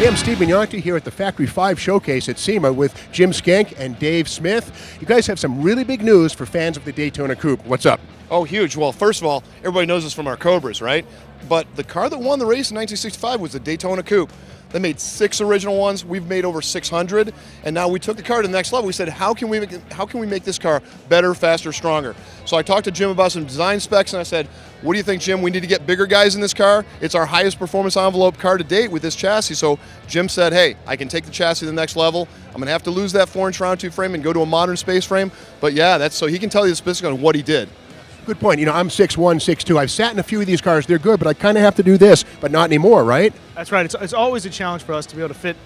Hey, I'm Steve Mignonti here at the Factory 5 showcase at SEMA with Jim Skank and Dave Smith. You guys have some really big news for fans of the Daytona Coupe. What's up? Oh, huge. Well, first of all, everybody knows this from our Cobras, right? But the car that won the race in 1965 was the Daytona Coupe. They made 6 original ones. We've made over 600, and now we took the car to the next level. We said, how can we make this car better, faster, stronger? So I talked to Jim about some design specs, and I said, what do you think, Jim? We need to get bigger guys in this car. It's our highest performance envelope car to date with this chassis. So Jim said, hey, I can take the chassis to the next level. I'm going to have to lose that 4-inch round tube frame and go to a modern space frame. But yeah, that's so he can tell you the specifics on what he did. Good point. You know, I'm 6'1", 6'2". I've sat in a few of these cars. They're good, but I kind of have to do this, but not anymore, right? That's right. It's always a challenge for us to be able to fit,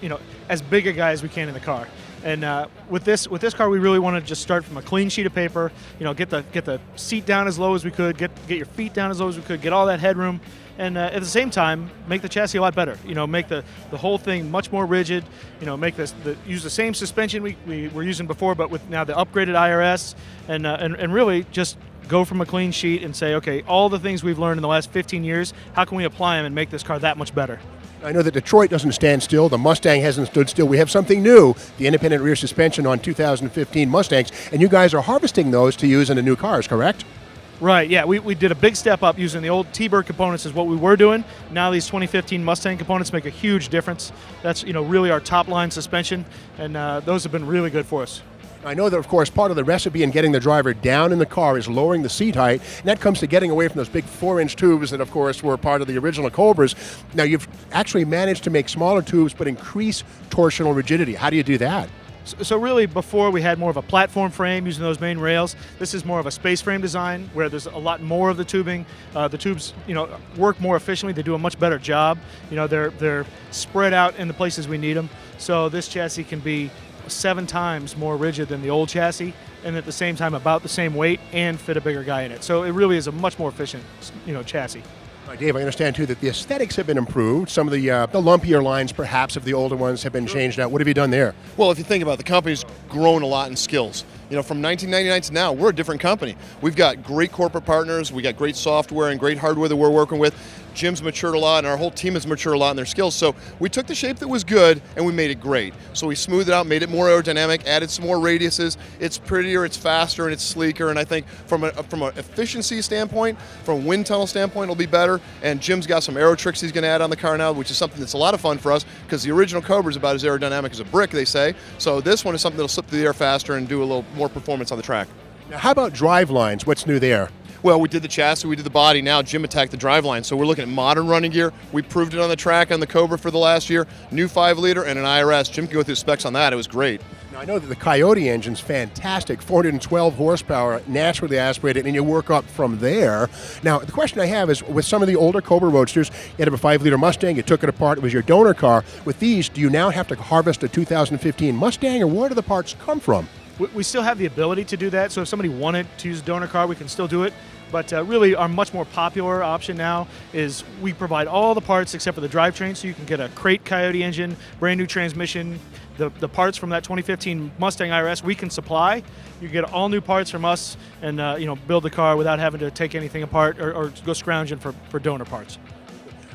as big a guy as we can in the car. And with this car, we really want to just start from a clean sheet of paper. Get the seat down as low as we could, get your feet down as low as we could, get all that headroom, and at the same time make the chassis a lot better. Make the whole thing much more rigid. Use the same suspension we were using before, but with now the upgraded IRS, and really just go from a clean sheet and say, okay, all the things we've learned in the last 15 years, how can we apply them and make this car that much better? I know that Detroit doesn't stand still. The Mustang hasn't stood still. We have something new, the independent rear suspension on 2015 Mustangs, and you guys are harvesting those to use in the new cars, correct? Right, yeah. We did a big step up using the old T-Bird components is what we were doing. Now these 2015 Mustang components make a huge difference. That's really our top-line suspension, and those have been really good for us. I know that, of course, part of the recipe in getting the driver down in the car is lowering the seat height, and that comes to getting away from those big 4-inch tubes that, of course, were part of the original Cobras. Now, you've actually managed to make smaller tubes but increase torsional rigidity. How do you do that? So really, before we had more of a platform frame using those main rails. This is more of a space frame design where there's a lot more of the tubing. The tubes, work more efficiently. They do a much better job. They're spread out in the places we need them. So this chassis can be 7 times more rigid than the old chassis, and at the same time about the same weight and fit a bigger guy in it. So it really is a much more efficient, chassis. Right, Dave, I understand too that the aesthetics have been improved. Some of the lumpier lines, perhaps, of the older ones have been changed out. What have you done there? Well, if you think about it, the company's grown a lot in skills. From 1999 to now, we're a different company. We've got great corporate partners, we got great software and great hardware that we're working with. Jim's matured a lot, and our whole team has matured a lot in their skills. So we took the shape that was good, and we made it great. So we smoothed it out, made it more aerodynamic, added some more radiuses. It's prettier, it's faster, and it's sleeker. And I think from an efficiency standpoint, from a wind tunnel standpoint, it'll be better. And Jim's got some aero tricks he's going to add on the car now, which is something that's a lot of fun for us, because the original Cobra is about as aerodynamic as a brick, they say. So this one is something that'll slip through the air faster and do a little more performance on the track. Now, how about drive lines? What's new there? Well, we did the chassis, we did the body. Now Jim attacked the driveline. So we're looking at modern running gear. We proved it on the track on the Cobra for the last year. New 5-liter and an IRS. Jim can go through specs on that. It was great. Now, I know that the Coyote engine's fantastic, 412 horsepower, naturally aspirated, and you work up from there. Now, the question I have is, with some of the older Cobra Roadsters, you had a 5-liter Mustang, you took it apart, it was your donor car. With these, do you now have to harvest a 2015 Mustang, or where do the parts come from? We still have the ability to do that, so if somebody wanted to use a donor car, we can still do it. But really, our much more popular option now is we provide all the parts except for the drivetrain, so you can get a crate Coyote engine, brand new transmission, the parts from that 2015 Mustang IRS we can supply. You get all new parts from us and build the car without having to take anything apart or go scrounging for donor parts.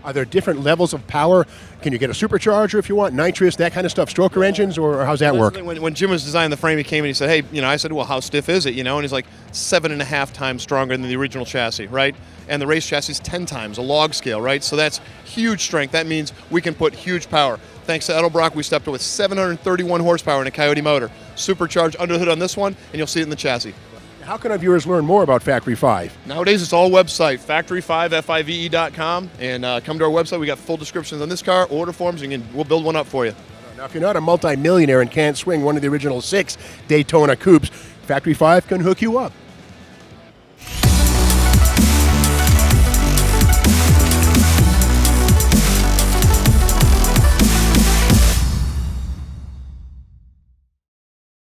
Are there different levels of power? Can you get a supercharger if you want, nitrous, that kind of stuff, stroker engines, or how's that work? When Jim was designing the frame, he came and he said, hey, I said, well, how stiff is it, And he's like, 7.5 times stronger than the original chassis, right? And the race chassis is 10 times, a log scale, right? So that's huge strength. That means we can put huge power. Thanks to Edelbrock, we stepped up with 731 horsepower in a Coyote motor. Supercharged under the hood on this one, and you'll see it in the chassis. How can our viewers learn more about Factory 5? Nowadays, it's all website, factory5five.com, and come to our website. We got full descriptions on this car, order forms, and we'll build one up for you. Now, if you're not a multi-millionaire and can't swing one of the original 6 Daytona Coupes, Factory 5 can hook you up.